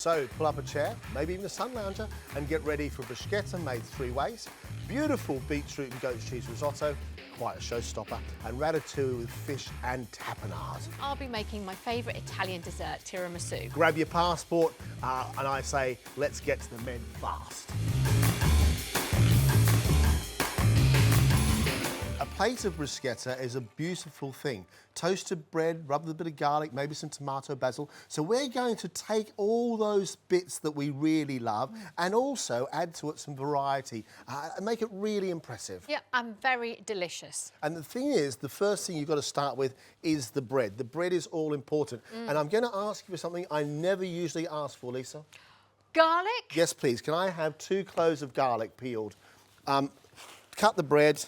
So pull up a chair, maybe even a sun lounger, and get ready for bruschetta made 3 ways. Beautiful beetroot and goat cheese risotto, quite a showstopper, and ratatouille with fish and tapenade. I'll be making my favourite Italian dessert, tiramisu. Grab your passport, and I say, let's get to the men fast. A plate of bruschetta is a beautiful thing. Toasted bread, rub with a bit of garlic, maybe some tomato, basil. So we're going to take all those bits that we really love and also add to it some variety and make it really impressive. Yeah, and very delicious. And the thing is, the first thing you've got to start with is the bread. The bread is all important. And I'm going to ask you for something I never usually ask for, Lisa. Garlic? Yes, please. Can I have 2 cloves of garlic peeled? Cut the bread.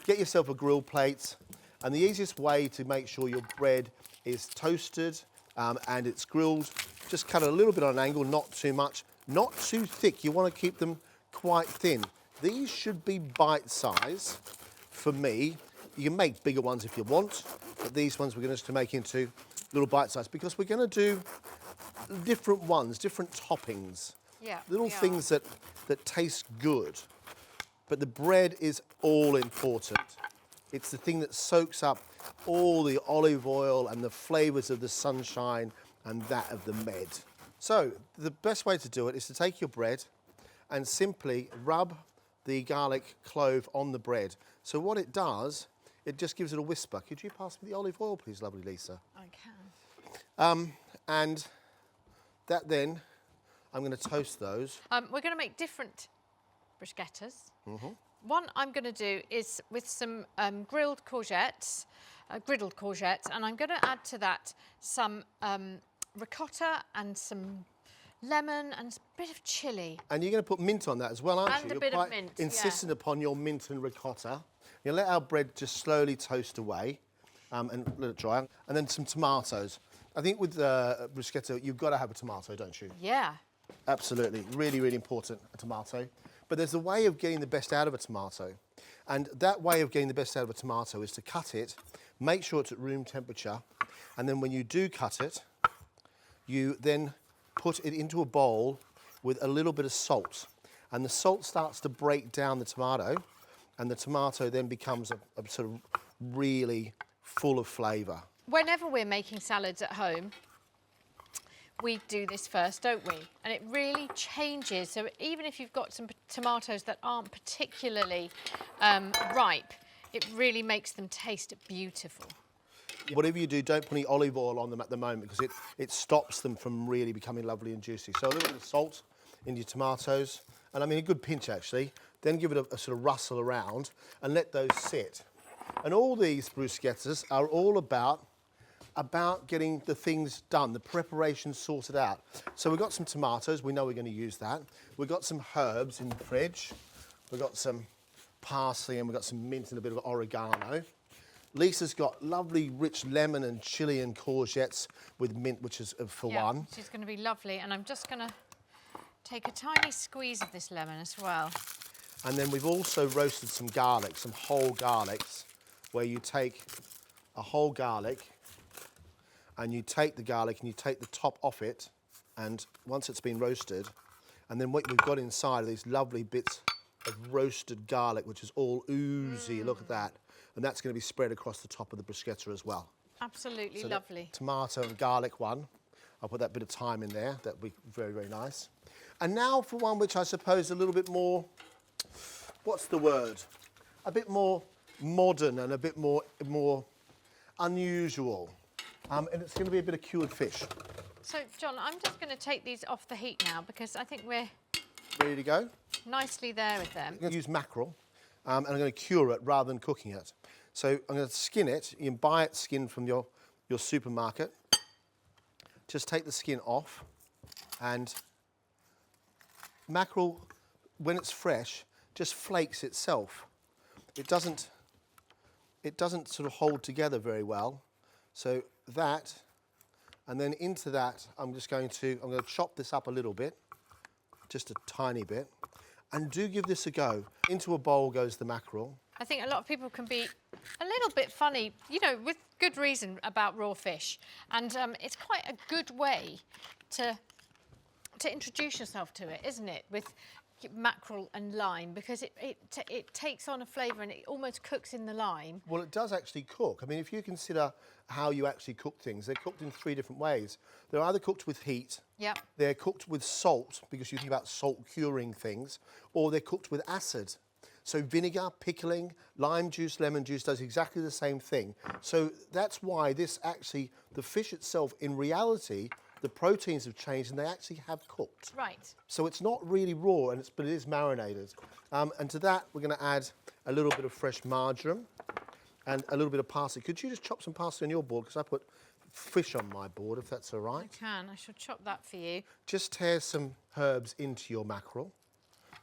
Get yourself a grill plate, and the easiest way to make sure your bread is toasted and it's grilled, just cut it a little bit on an angle, not too much, not too thick. You want to keep them quite thin. These should be bite size for me. You can make bigger ones if you want, but these ones we're going to make into little bite size because we're going to do different ones, different toppings, little things that taste good. But the bread is all important. It's the thing that soaks up all the olive oil and the flavours of the sunshine and that of the med. So the best way to do it is to take your bread and simply rub the garlic clove on the bread. So what it does, it just gives it a whisper. Could you pass me the olive oil, please, lovely Lisa? I can. And that then, I'm going to toast those. We're going to make different bruschettas. One I'm going to do is with some griddled courgettes, and I'm going to add to that some ricotta and some lemon and a bit of chilli. And you're going to put mint on that as well, aren't you? And a bit of mint, insistent upon your mint and ricotta. You let our bread just slowly toast away and let it dry. And then some tomatoes. I think with bruschetta, you've got to have a tomato, don't you? Yeah. Absolutely. Really, really important, a tomato. But there's a way of getting the best out of a tomato. And that way of getting the best out of a tomato is to cut it, make sure it's at room temperature, and then when you do cut it, you then put it into a bowl with a little bit of salt. And the salt starts to break down the tomato, and the tomato then becomes a sort of really full of flavour. Whenever we're making salads at home, we do this first, don't we? And it really changes. So even if you've got some tomatoes that aren't particularly ripe, it really makes them taste beautiful. Whatever you do, don't put any olive oil on them at the moment because it stops them from really becoming lovely and juicy. So a little bit of salt into your tomatoes, and I mean a good pinch actually. Then give it a sort of rustle around and let those sit. And all these bruschettas are all about getting the things done, the preparation sorted out. So we've got some tomatoes, we know we're going to use that. We've got some herbs in the fridge. We've got some parsley and we've got some mint and a bit of oregano. Lisa's got lovely rich lemon and chilli and courgettes with mint, which is for one. She's going to be lovely, and I'm just going to take a tiny squeeze of this lemon as well. And then we've also roasted some garlic, some whole garlics, where you take a whole garlic and you take the garlic and you take the top off it, and once it's been roasted, and then what we've got inside are these lovely bits of roasted garlic, which is all oozy, look at that. And that's going to be spread across the top of the bruschetta as well. Absolutely so lovely. Tomato and garlic one. I'll put that bit of thyme in there, that'll be very, very nice. And now for one which I suppose is a little bit more, what's the word? A bit more modern and a bit more unusual. And it's going to be a bit of cured fish. So, John, I'm just going to take these off the heat now because I think we're ready to go. Nicely there with them. I'm going to use mackerel, and I'm going to cure it rather than cooking it. So I'm going to skin it. You can buy it skinned from your supermarket. Just take the skin off, and mackerel, when it's fresh, just flakes itself. It doesn't sort of hold together very well. So that, and then into that, I'm going to chop this up a little bit, just a tiny bit, and do give this a go. Into a bowl goes the mackerel. I think a lot of people can be a little bit funny, you know, with good reason about raw fish. And it's quite a good way to to introduce yourself to it, isn't it? With mackerel and lime, because it takes on a flavour and it almost cooks in the lime. Well, it does actually cook. I mean, if you consider how you actually cook things, they're cooked in 3 different ways. They're either cooked with heat, Yep. they're cooked with salt, because you think about salt curing things, or they're cooked with acid. So vinegar, pickling, lime juice, lemon juice does exactly the same thing. So that's why this actually, the fish itself, in reality, the proteins have changed and they actually have cooked. Right. So it's not really raw, but it is marinated. And to that, we're going to add a little bit of fresh marjoram and a little bit of parsley. Could you just chop some parsley on your board? Because I put fish on my board, if that's all right. I can. I shall chop that for you. Just tear some herbs into your mackerel,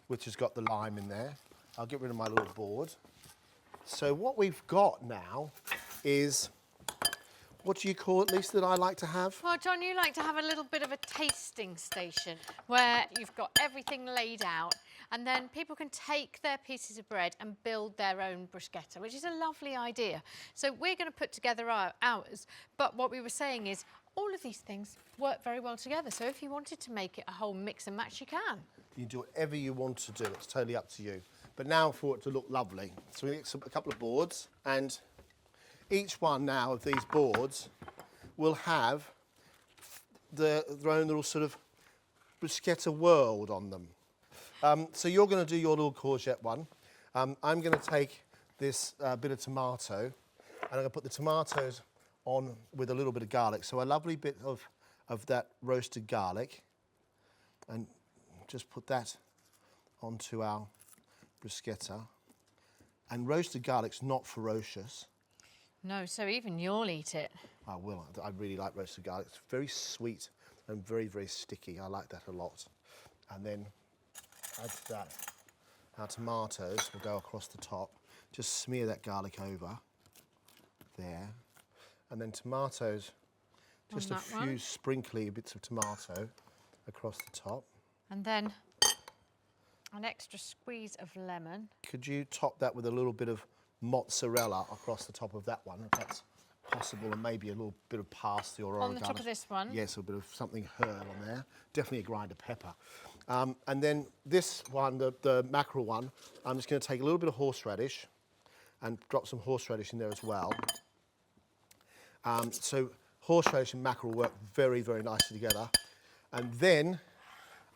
which has got the lime in there. I'll get rid of my little board. So what we've got now is, what do you call it, Lisa, that I like to have? Well, John, you like to have a little bit of a tasting station where you've got everything laid out and then people can take their pieces of bread and build their own bruschetta, which is a lovely idea. So we're going to put together ours, but what we were saying is all of these things work very well together. So if you wanted to make it a whole mix and match, you can. You can do whatever you want to do. It's totally up to you. But now for it to look lovely. So we get a couple of boards, and each one now of these boards will have their own little sort of bruschetta world on them. So you're going to do your little courgette one. I'm going to take this bit of tomato, and I'm going to put the tomatoes on with a little bit of garlic. So a lovely bit of that roasted garlic, and just put that onto our bruschetta. And roasted garlic's not ferocious. No, so even you'll eat it. I will. I really like roasted garlic. It's very sweet and very, very sticky. I like that a lot. And then add to that our tomatoes will go across the top. Just smear that garlic over there. And then tomatoes, just a few sprinkly bits of tomato across the top. And then an extra squeeze of lemon. Could you top that with a little bit of mozzarella across the top of that one, if that's possible, and maybe a little bit of parsley or oregano. On the top of this one? Yes, a bit of something herb on there. Definitely a grind of pepper. And then this one, the mackerel one, I'm just going to take a little bit of horseradish and drop some horseradish in there as well. So horseradish and mackerel work very, very nicely together. And then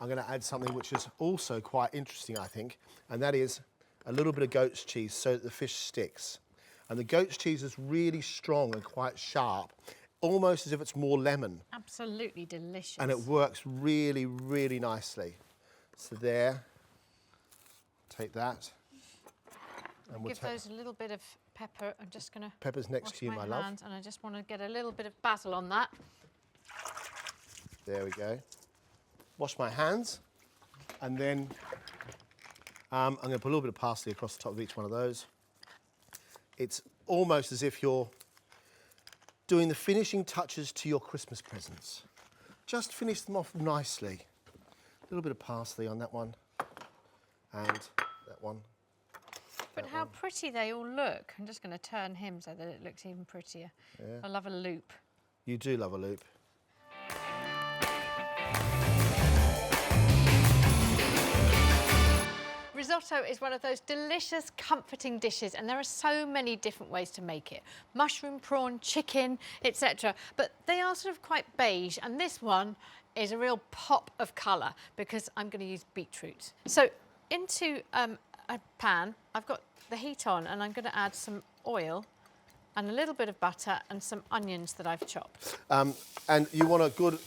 I'm going to add something which is also quite interesting, I think, and that is a little bit of goat's cheese so that the fish sticks. And the goat's cheese is really strong and quite sharp, almost as if it's more lemon. Absolutely delicious. And it works really, really nicely. So there, take that. And we'll give those a little bit of pepper. I'm just going to pepper's next to you, my love. And I just want to get a little bit of basil on that. There we go. Wash my hands, and then I'm going to put a little bit of parsley across the top of each one of those. It's almost as if you're doing the finishing touches to your Christmas presents. Just finish them off nicely. A little bit of parsley on that one, and that one. But how pretty they all look. I'm just going to turn him so that it looks even prettier. Yeah. I love a loop. You do love a loop. Risotto is one of those delicious, comforting dishes, and there are so many different ways to make it. Mushroom, prawn, chicken, etc. But they are sort of quite beige, and this one is a real pop of colour because I'm going to use beetroot. So into a pan, I've got the heat on, and I'm going to add some oil and a little bit of butter and some onions that I've chopped. And you want a good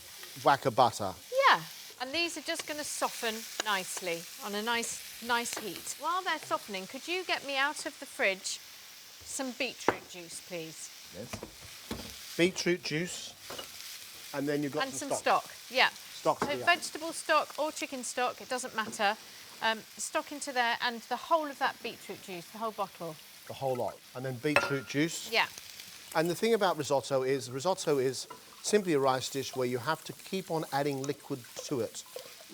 whack of butter. Yeah. And these are just going to soften nicely on a nice heat. While they're softening, could you get me out of the fridge some beetroot juice, please? Yes. Beetroot juice, and then you've got some stock. Yeah. Stock. So vegetable stock or chicken stock, it doesn't matter. Stock into there, and the whole of that beetroot juice, the whole bottle. The whole lot, and then beetroot juice. Yeah. And the thing about risotto is simply a rice dish where you have to keep on adding liquid to it.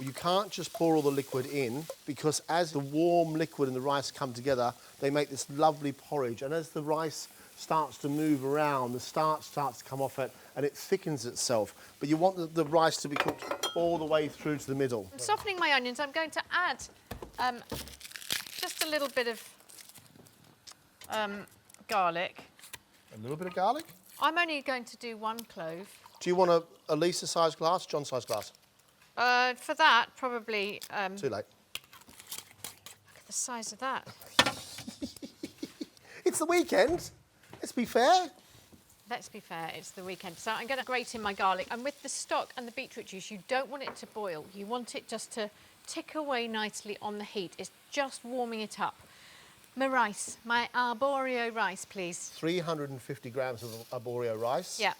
You can't just pour all the liquid in, because as the warm liquid and the rice come together, they make this lovely porridge. And as the rice starts to move around, the starch starts to come off it, and it thickens itself. But you want the rice to be cooked all the way through to the middle. I'm softening my onions. I'm going to add just a little bit of garlic. A little bit of garlic. I'm only going to do 1 clove. Do you want a Lisa-sized glass, John-sized glass? For that, probably... Too late. Look at the size of that. It's the weekend. Let's be fair. Let's be fair, it's the weekend. So I'm going to grate in my garlic. And with the stock and the beetroot juice, you don't want it to boil. You want it just to tick away nicely on the heat. It's just warming it up. My rice, my arborio rice, please. 350 grams of arborio rice. Yeah.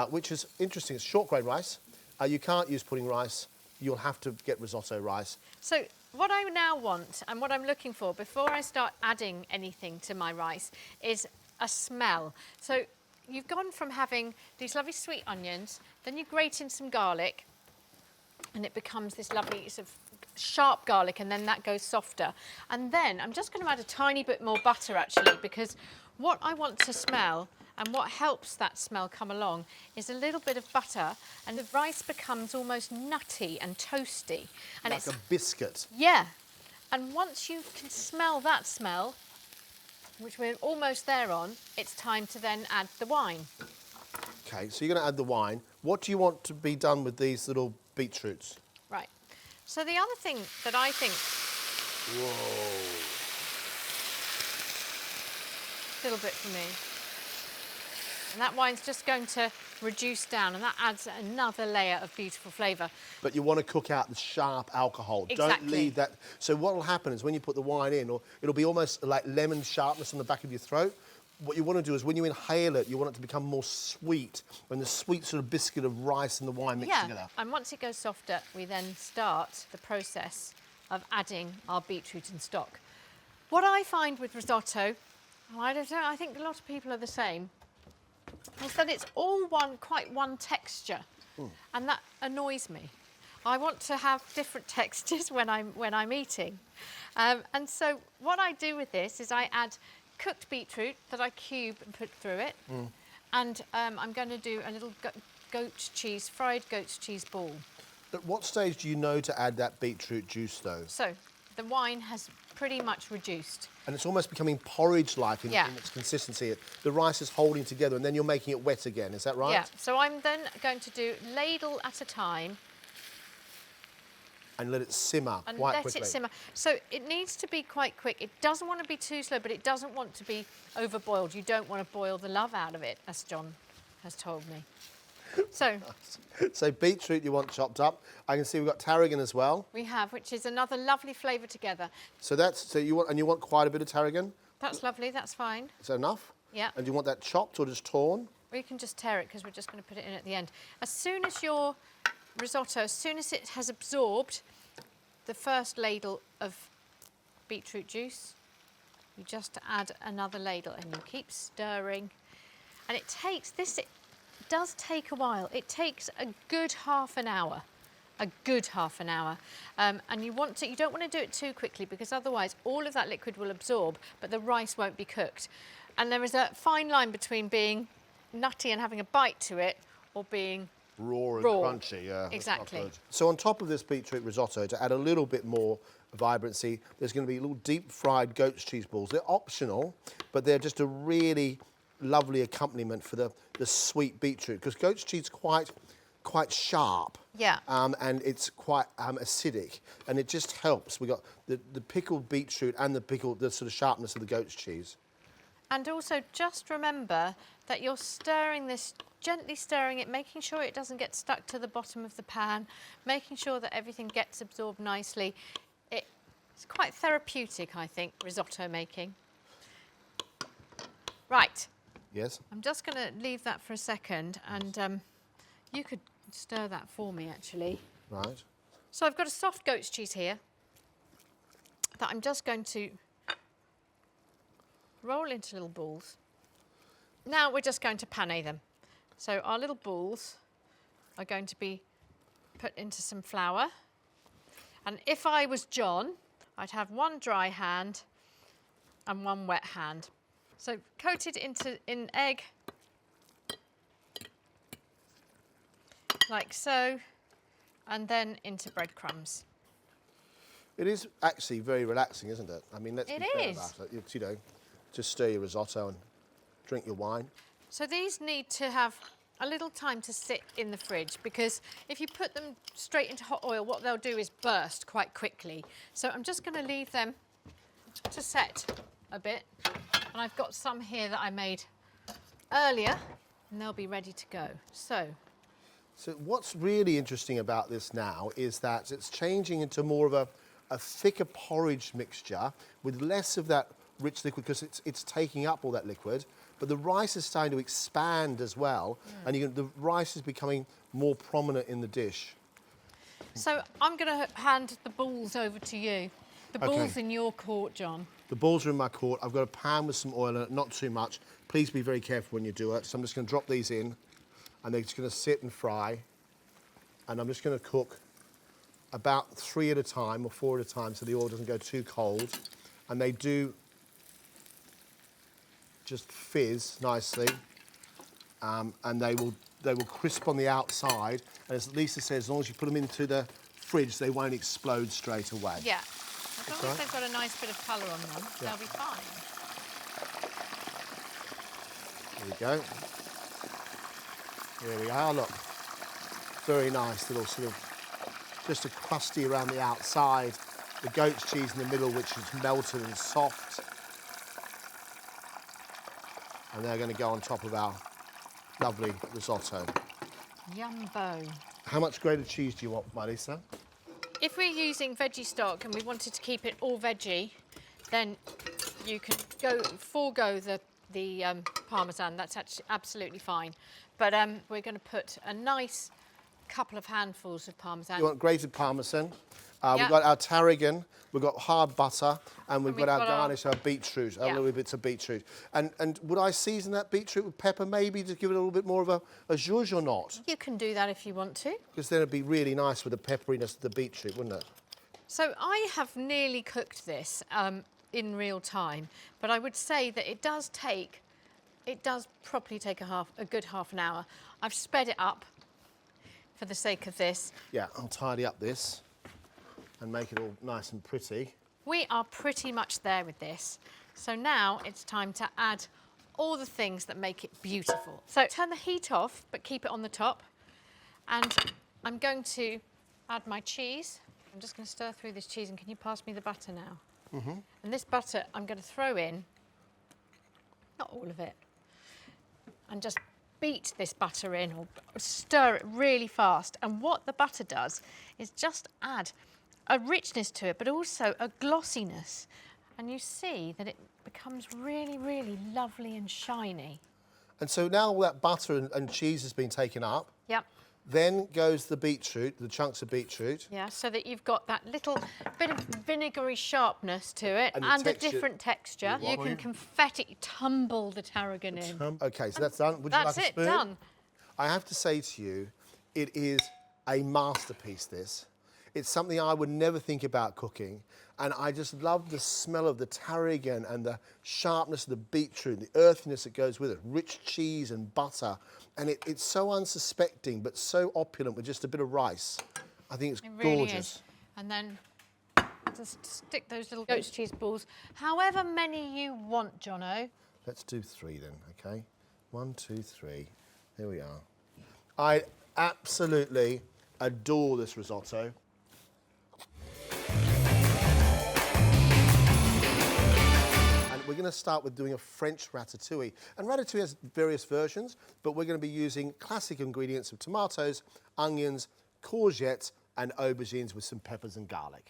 Which is interesting. It's short grain rice. You can't use pudding rice. You'll have to get risotto rice. So what I now want and what I'm looking for before I start adding anything to my rice is a smell. So you've gone from having these lovely sweet onions, then you grate in some garlic, and it becomes this lovely sort of sharp garlic, and then that goes softer. And then I'm just going to add a tiny bit more butter, actually, because what I want to smell and what helps that smell come along is a little bit of butter, and the rice becomes almost nutty and toasty. And like a biscuit. Yeah. And once you can smell that smell, which we're almost there on, it's time to then add the wine. Okay, so you're going to add the wine. What do you want to be done with these little beetroots? Right. So the other thing that I think... Whoa. A little bit for me. And that wine's just going to reduce down, and that adds another layer of beautiful flavour. But you want to cook out the sharp alcohol. Exactly. Don't leave that. So what will happen is when you put the wine in, or it'll be almost like lemon sharpness on the back of your throat. What you want to do is when you inhale it, you want it to become more sweet, when the sweet sort of biscuit of rice and the wine mix together. And once it goes softer, we then start the process of adding our beetroot and stock. What I find with risotto, and I don't know, I think a lot of people are the same, is that it's all quite one texture, and that annoys me. I want to have different textures when I'm eating, and so what I do with this is I add cooked beetroot that I cube and put through it, and I'm going to do a little fried goat's cheese ball. At what stage do you know to add that beetroot juice, though? So the wine has pretty much reduced. And it's almost becoming porridge-like in its consistency. The rice is holding together, and then you're making it wet again. Is that right? Yeah. So I'm then going to do ladle at a time. And let it simmer quite quickly. Let it simmer. So it needs to be quite quick. It doesn't want to be too slow, but it doesn't want to be overboiled. You don't want to boil the love out of it, as John has told me. So beetroot you want chopped up. I can see we've got tarragon as well. We have, which is another lovely flavour together. So you want quite a bit of tarragon. That's lovely. That's fine. Is that enough? Yeah. And do you want that chopped or just torn? Or you can just tear it because we're just going to put it in at the end. As soon as your risotto, as soon as it has absorbed the first ladle of beetroot juice, you just add another ladle and you keep stirring. And it does take a while. It takes a good half an hour. And you don't want to do it too quickly because otherwise all of that liquid will absorb, but the rice won't be cooked. And there is a fine line between being nutty and having a bite to it or being raw and crunchy. Yeah, exactly. So on top of this beetroot risotto, to add a little bit more vibrancy, there's going to be little deep fried goat's cheese balls. They're optional, but they're just a really lovely accompaniment for the sweet beetroot, because goat's cheese is quite sharp. Yeah. And it's quite acidic, and it just helps. We got the pickled beetroot and the sort of sharpness of the goat's cheese. And also just remember that you're stirring this, gently stirring it, making sure it doesn't get stuck to the bottom of the pan, making sure that everything gets absorbed nicely. It's quite therapeutic, I think, risotto making. Right. Yes? I'm just going to leave that for a second, and you could stir that for me, actually. Right. So I've got a soft goat's cheese here that I'm just going to roll into little balls. Now we're just going to pane them. So our little balls are going to be put into some flour. And if I was John, I'd have one dry hand and one wet hand. So coated in egg, like so, and then into breadcrumbs. It is actually very relaxing, isn't it? I mean, let's be fair about it. It's, you know, just stir your risotto and drink your wine. So these need to have a little time to sit in the fridge, because if you put them straight into hot oil, what they'll do is burst quite quickly. So I'm just going to leave them to set a bit. And I've got some here that I made earlier, and they'll be ready to go. So what's really interesting about this now is that it's changing into more of a thicker porridge mixture with less of that rich liquid, because it's taking up all that liquid. But the rice is starting to expand as well, and the rice is becoming more prominent in the dish. So I'm going to hand the balls over to you. The ball's in your court, John. The balls are in my court. I've got a pan with some oil in it, not too much. Please be very careful when you do it. So I'm just going to drop these in, and they're just going to sit and fry. And I'm just going to cook about 3 at a time or 4 at a time, so the oil doesn't go too cold. And they do just fizz nicely, and they will crisp on the outside. And as Lisa says, as long as you put them into the fridge, they won't explode straight away. Yeah. As long as they've got a nice bit of colour on them, they'll be fine. There we go. There we are, look. Very nice little sort of, just a crusty around the outside. The goat's cheese in the middle, which is melted and soft. And they're going to go on top of our lovely risotto. Yumbo. How much grated cheese do you want, Marisa? If we're using veggie stock and we wanted to keep it all veggie, then you can forego the parmesan. That's actually absolutely fine. But we're going to put a nice couple of handfuls of parmesan. You want grated parmesan? We've got our tarragon, we've got hard butter, and we've got our garnish, our beetroot, a little bits of beetroot. And would I season that beetroot with pepper maybe to give it a little bit more of a zhuzh or not? You can do that if you want to. Because then it'd be really nice with the pepperiness of the beetroot, wouldn't it? So I have nearly cooked this in real time, but I would say that it does properly take a good half an hour. I've sped it up for the sake of this. Yeah, I'll tidy up this and make it all nice and pretty. We are pretty much there with this. So now it's time to add all the things that make it beautiful. So turn the heat off, but keep it on the top. And I'm going to add my cheese. I'm just going to stir through this cheese, and can you pass me the butter now? Mm-hmm. And this butter I'm going to throw in, not all of it, and just beat this butter in, or stir it really fast. And what the butter does is just add a richness to it, but also a glossiness. And you see that it becomes really, really lovely and shiny. And so now all that butter and cheese has been taken up. Yep. Then goes the beetroot, the chunks of beetroot. Yeah, so that you've got that little bit of vinegary sharpness to it and a different texture. You can confetti tumble the tarragon in. OK, so that's done. Would you like a spoon? That's it, done. I have to say to you, it is a masterpiece, this. It's something I would never think about cooking. And I just love the smell of the tarragon and the sharpness of the beetroot, the earthiness that goes with it, rich cheese and butter. And it's so unsuspecting, but so opulent with just a bit of rice. I think it's really gorgeous. Is. And then just stick those little goat's cheese balls, however many you want, Jono. Let's do 3 then, OK? 1, 2, 3. Here we are. I absolutely adore this risotto. We're going to start with doing a French ratatouille. And ratatouille has various versions, but we're going to be using classic ingredients of tomatoes, onions, courgettes, and aubergines with some peppers and garlic.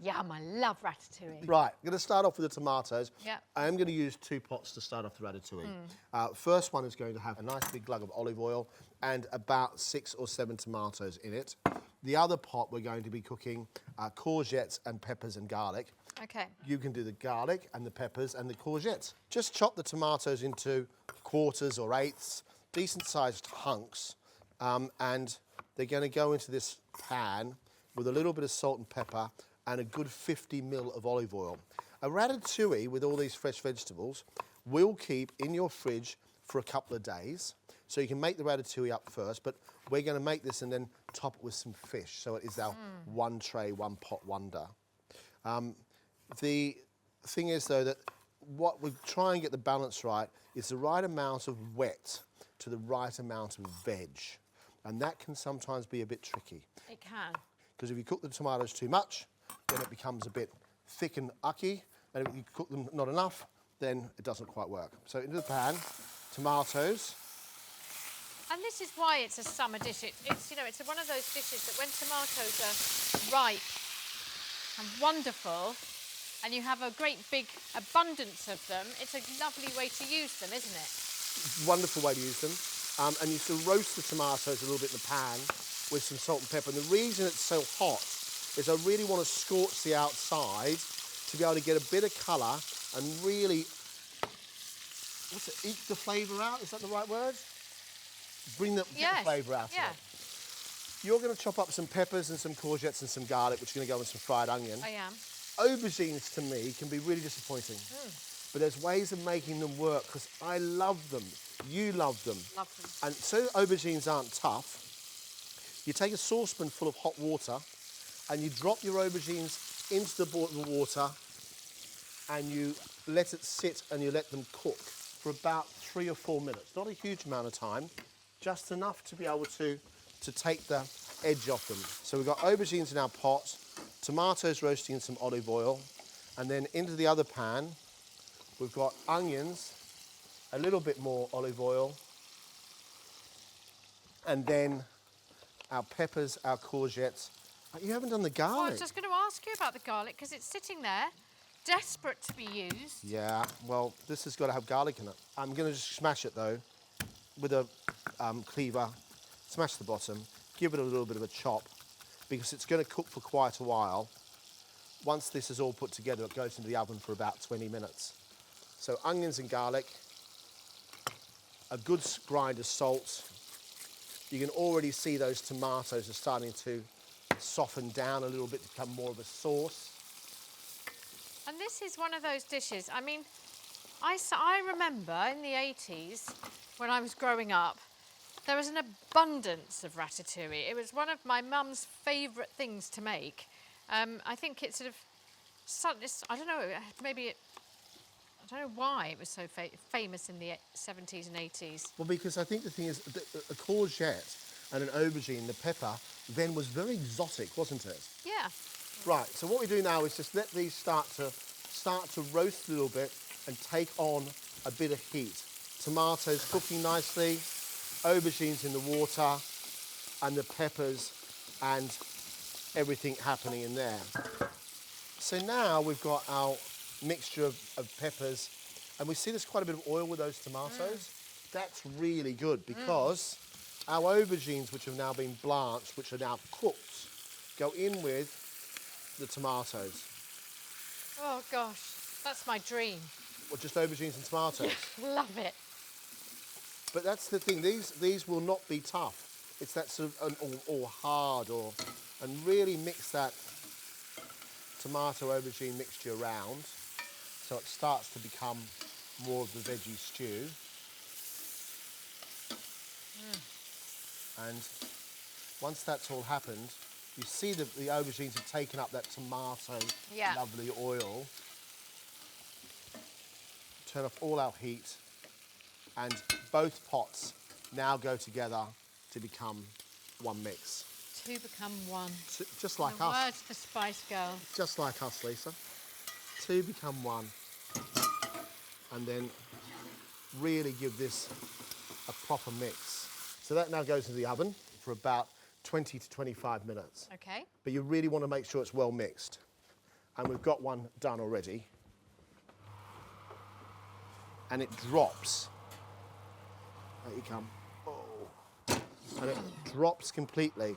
Yum, I love ratatouille. Right, I'm going to start off with the tomatoes. Yep. I am going to use 2 pots to start off the ratatouille. First one is going to have a nice big glug of olive oil and about 6 or 7 tomatoes in it. The other pot, we're going to be cooking courgettes and peppers and garlic. OK. You can do the garlic and the peppers and the courgettes. Just chop the tomatoes into quarters or eighths, decent-sized hunks, and they're going to go into this pan with a little bit of salt and pepper and a good 50 ml of olive oil. A ratatouille with all these fresh vegetables, will keep in your fridge for a couple of days. So you can make the ratatouille up first, but we're going to make this and then top it with some fish. So it is our one tray, one pot wonder. The thing is, though, that what we try and get the balance right is the right amount of wet to the right amount of veg. And that can sometimes be a bit tricky. It can. Because if you cook the tomatoes too much, then it becomes a bit thick and ucky. And if you cook them not enough, then it doesn't quite work. So into the pan, tomatoes. And this is why it's a summer dish. It's you know, it's one of those dishes that when tomatoes are ripe and wonderful, and you have a great big abundance of them, it's a lovely way to use them, isn't it? Wonderful way to use them. And you sort of roast the tomatoes a little bit in the pan with some salt and pepper. And the reason it's so hot is I really want to scorch the outside to be able to get a bit of colour and really, eke the flavour out? Is that the right word? Get the flavour out of it. You're going to chop up some peppers and some courgettes and some garlic, which are going to go in some fried onion. I am. Aubergines, to me, can be really disappointing. But there's ways of making them work, because I love them. You love them. Love them. And so aubergines aren't tough, you take a saucepan full of hot water and you drop your aubergines into the boiling water and you let it sit and you let them cook for about 3 or 4 minutes. Not a huge amount of time, just enough to be able to take the edge off them. So we've got aubergines in our pot, tomatoes roasting in some olive oil, and then into the other pan, we've got onions, a little bit more olive oil, and then our peppers, our courgettes. You haven't done the garlic. Well, I was just going to ask you about the garlic, because it's sitting there, desperate to be used. Yeah, well, this has got to have garlic in it. I'm going to just smash it, though, with a cleaver. Smash the bottom, give it a little bit of a chop, because it's going to cook for quite a while. Once this is all put together, it goes into the oven for about 20 minutes. So onions and garlic, a good grind of salt. You can already see those tomatoes are starting to soften down a little bit to become more of a sauce. And this is one of those dishes, I mean, I remember in the 80s, when I was growing up, there was an abundance of ratatouille. It was one of my mum's favourite things to make. I think it's sort of, I don't know, maybe I don't know why it was so famous in the 70s and 80s. Well, because I think the thing is, a courgette and an aubergine, the pepper, then was very exotic, wasn't it? Yeah. Right, so what we do now is just let these start to roast a little bit and take on a bit of heat. Tomatoes cooking nicely, aubergines in the water, and the peppers and everything happening in there. So now we've got our mixture of peppers, and we see there's quite a bit of oil with those tomatoes. That's really good, because our aubergines, which have now been blanched, which are now cooked, go in with the tomatoes. Oh gosh, that's my dream. Well, just aubergines and tomatoes. Love it. But that's the thing, these will not be tough. It's that sort of, or hard, and really mix that tomato aubergine mixture around so it starts to become more of the veggie stew. And once that's all happened, you see the aubergines have taken up that tomato lovely oil. Turn off all our heat, and both pots now go together to become one mix. To become one. Just like the us. Words the Spice Girls. Just like us, Lisa. Two become one. And then really give this a proper mix. So that now goes into the oven for about 20 to 25 minutes. Okay. But you really want to make sure it's well mixed. And we've got one done already. And it drops. There you come. Oh. And it drops completely.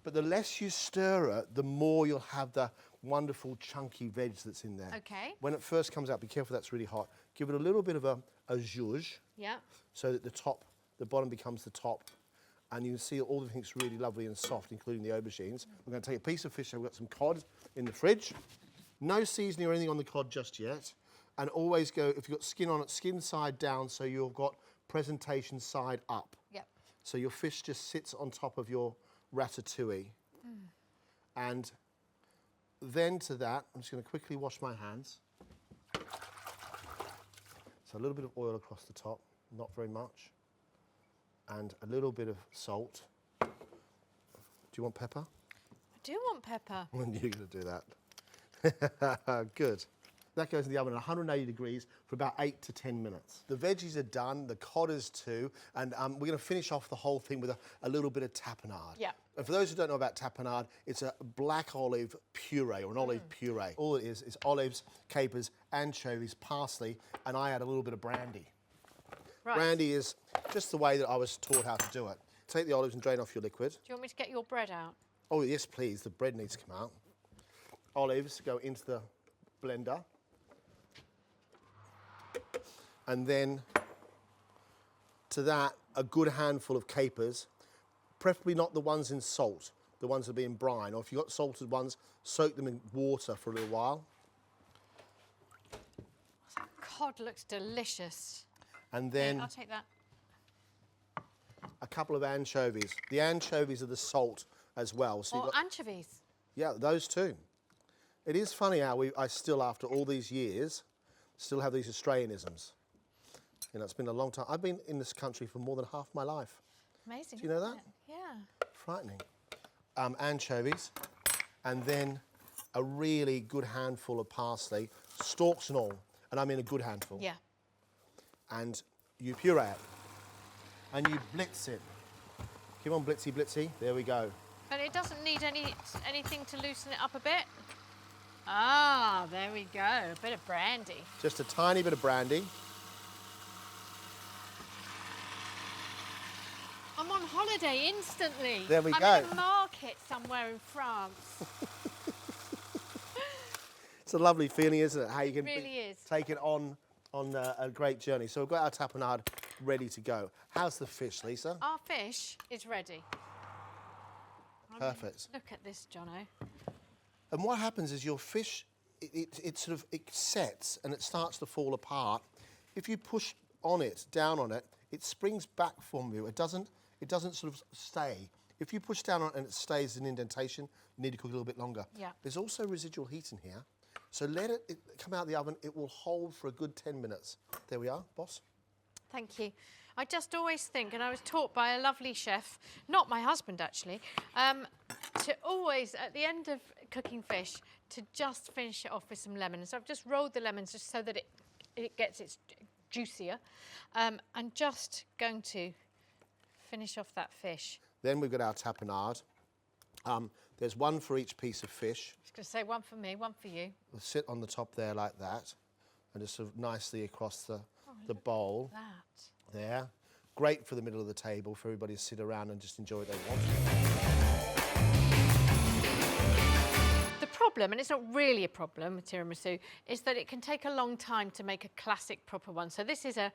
But the less you stir it, the more you'll have the wonderful chunky veg that's in there. Okay. When it first comes out, be careful that's really hot. Give it a little bit of a zhuzh. Yeah. So that the bottom becomes the top. And you can see all the things really lovely and soft, including the aubergines. We're going to take a piece of fish. We've got some cod in the fridge. No seasoning or anything on the cod just yet. And always go, if you've got skin on it, skin side down, so you've got presentation side up. Yep. So your fish just sits on top of your ratatouille. And then to that, I'm just going to quickly wash my hands. So a little bit of oil across the top, not very much. And a little bit of salt. Do you want pepper? I do want pepper. Well, you're going to do that. Good. That goes in the oven at 180 degrees for about 8 to 10 minutes. The veggies are done, the cod is too, and we're going to finish off the whole thing with a little bit of tapenade. Yeah. And for those who don't know about tapenade, it's a black olive puree or an olive puree. All it is olives, capers, anchovies, parsley, and I add a little bit of brandy. Right. Brandy is just the way that I was taught how to do it. Take the olives and drain off your liquid. Do you want me to get your bread out? Oh, yes, please. The bread needs to come out. Olives go into the blender. And then to that, a good handful of capers, preferably not the ones in salt, the ones that are in brine. Or if you've got salted ones, soak them in water for a little while. Cod looks delicious. And then Yeah, I'll take that. a couple of anchovies. The anchovies are the salt as well. So you've Or got, anchovies. yeah, those too. It is funny how I still, after all these years, still have these Australianisms. You know, it's been a long time. I've been in this country for more than half my life. Amazing. Do you know isn't that? it? Yeah. Frightening. Anchovies, and then a really good handful of parsley, stalks and all, and I mean a good handful. Yeah. And you puree it, and you blitz it. Come on, blitzy, blitzy. There we go. But it doesn't need anything to loosen it up a bit. Ah, there we go. A bit of brandy. Just a tiny bit of brandy. I'm on holiday instantly. There we I'm go. in a market somewhere in France. It's a lovely feeling, isn't it? How you can Really is. take it on a great journey. So we've got our tapenade ready to go. How's the fish, Lisa? Our fish is ready. Perfect. Look at this, Jono. And what happens is your fish, it sets and it starts to fall apart. If you push on it, down on it, it springs back from you. It doesn't sort of stay. If you push down on it and it stays in indentation, you need to cook a little bit longer. Yeah. There's also residual heat in here. So let it come out of the oven. It will hold for a good 10 minutes. There we are, boss. Thank you. I just always think, and I was taught by a lovely chef, not my husband actually, to always, at the end of cooking fish, to just finish it off with some lemon. So I've just rolled the lemons just so that it gets its juicier. I'm just going to finish off that fish. Then we've got our tapenade. There's one for each piece of fish. I was going to say one for me, one for you. We'll sit on the top there like that, and just sort of nicely across the bowl. That. There. Great for the middle of the table for everybody to sit around and just enjoy what they want. The problem, and it's not really a problem with tiramisu, is that it can take a long time to make a classic proper one. So this is a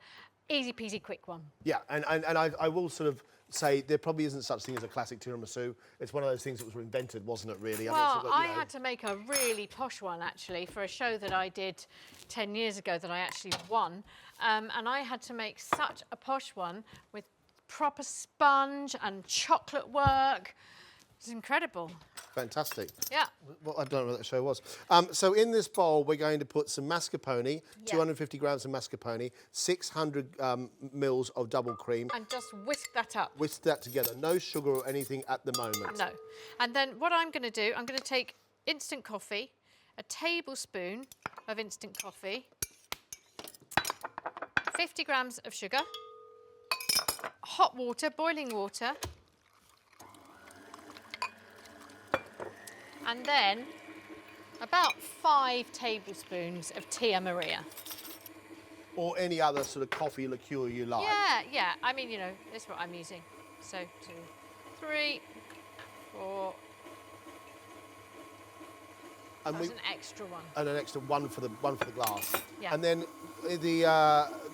easy peasy quick one. Yeah, and I will sort of say there probably isn't such thing as a classic tiramisu. It's one of those things that was invented, wasn't it, really? Well, I had to make a really posh one, actually, for a show that I did 10 years ago that I actually won. And I had to make such a posh one with proper sponge and chocolate work. It's incredible. Fantastic. Yeah. Well, I don't know what that show was. So in this bowl, we're going to put some mascarpone, 250 grams of mascarpone, 600 mils of double cream. And just whisk that up. Whisk that together. No sugar or anything at the moment. No. And then what I'm going to do, I'm going to take instant coffee, a tablespoon of instant coffee, 50 grams of sugar, hot water, boiling water, and then about 5 tablespoons of Tia Maria. Or any other sort of coffee liqueur you like. Yeah. I mean, you know, that's what I'm using. So 2, 3, 4. And That's an extra one. And an extra one for the glass. Yeah. And then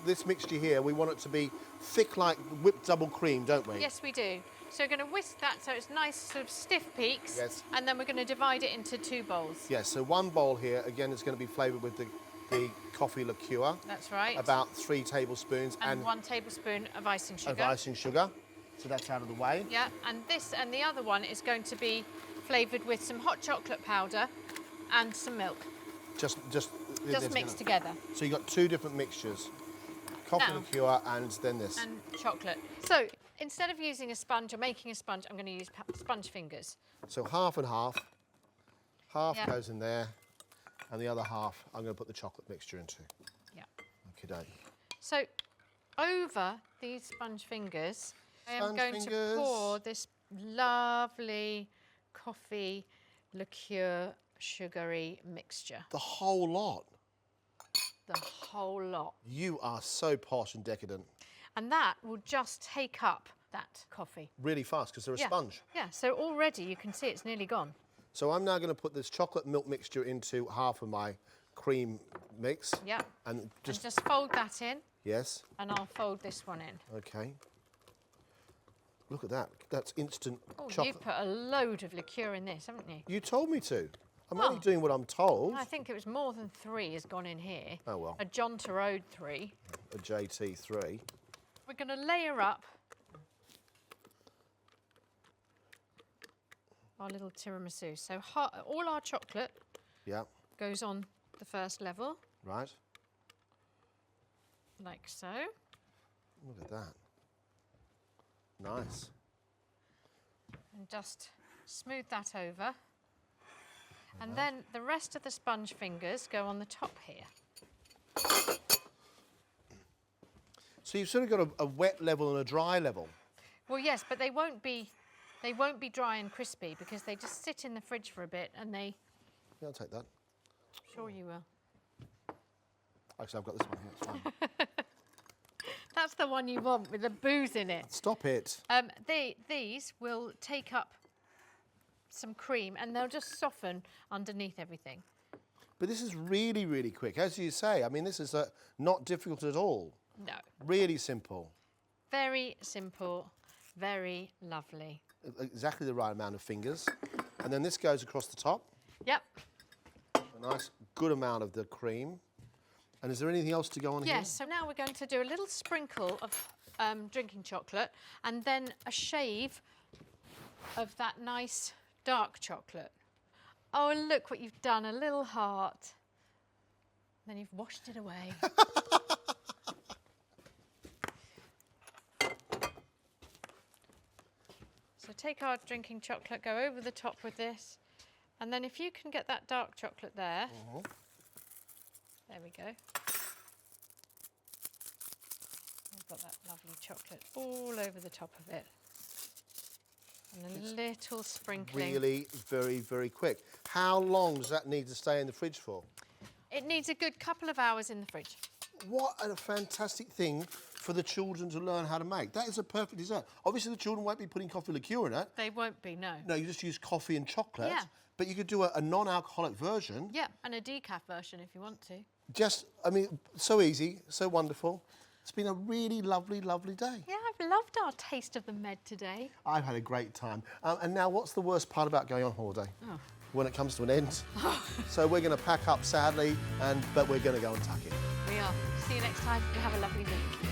this mixture here, we want it to be thick like whipped double cream, don't we? Yes, we do. So we're going to whisk that so it's nice, sort of stiff peaks. Yes. And then we're going to divide it into 2 bowls. Yes, so one bowl here, again, is going to be flavoured with the the coffee liqueur. That's right. About 3 tablespoons. And 1 tablespoon of icing sugar. Of icing sugar. So that's out of the way. Yeah, and the other one is going to be flavoured with some hot chocolate powder and some milk. Just Mixed together. So you've got 2 different mixtures. Coffee liqueur and then this. And chocolate. So instead of using a sponge or making a sponge, I'm going to use sponge fingers. So half and half. Half goes in there, and the other half I'm going to put the chocolate mixture into. Yeah. Okay. So over these sponge fingers, I am going to pour this lovely coffee liqueur sugary mixture. The whole lot. The whole lot. You are so posh and decadent. And that will just take up that coffee. Really fast, because they're a sponge. Yeah, so already you can see it's nearly gone. So I'm now going to put this chocolate milk mixture into half of my cream mix. Yeah. And just fold that in. Yes. And I'll fold this one in. Okay. Look at that. That's instant chocolate. You've put a load of liqueur in this, haven't you? You told me to. I'm only doing what I'm told. I think it was more than 3 has gone in here. Oh, well. A John Turode 3. A JT3. We're going to layer up our little tiramisu. So all our chocolate goes on the first level. Right. Like so. Look at that. Nice. And just smooth that over. And then the rest of the sponge fingers go on the top here. So you've sort of got a wet level and a dry level. Well, yes, but they won't be dry and crispy because they just sit in the fridge for a bit and they... Yeah, I'll take that. Sure you will. Actually, I've got this one here, it's fine. That's the one you want with the booze in it. Stop it. These will take up some cream and they'll just soften underneath everything. But this is really, really quick. As you say, I mean, this is not difficult at all. No. Really simple. Very simple, very lovely. Exactly the right amount of fingers. And then this goes across the top. Yep. A nice, good amount of the cream. And is there anything else to go on here? Yes, so now we're going to do a little sprinkle of drinking chocolate and then a shave of that nice dark chocolate. Oh, look what you've done, a little heart. Then you've washed it away. So take our drinking chocolate, go over the top with this, and then if you can get that dark chocolate there, there we go. We've got that lovely chocolate all over the top of it. And a little sprinkling. Really very, very quick. How long does that need to stay in the fridge for? It needs a good couple of hours in the fridge. What a fantastic thing for the children to learn how to make. That is a perfect dessert. Obviously, the children won't be putting coffee liqueur in it. They won't be, no. No, you just use coffee and chocolate. Yeah. But you could do a non-alcoholic version. Yeah, and a decaf version if you want to. Just, I mean, so easy, so wonderful. It's been a really lovely, lovely day. Yeah, I've loved our taste of the Med today. I've had a great time. And now, what's the worst part about going on holiday? Oh. When it comes to an end. So we're going to pack up, sadly, but we're going to go and tuck in. We are. See you next time. You have a lovely week.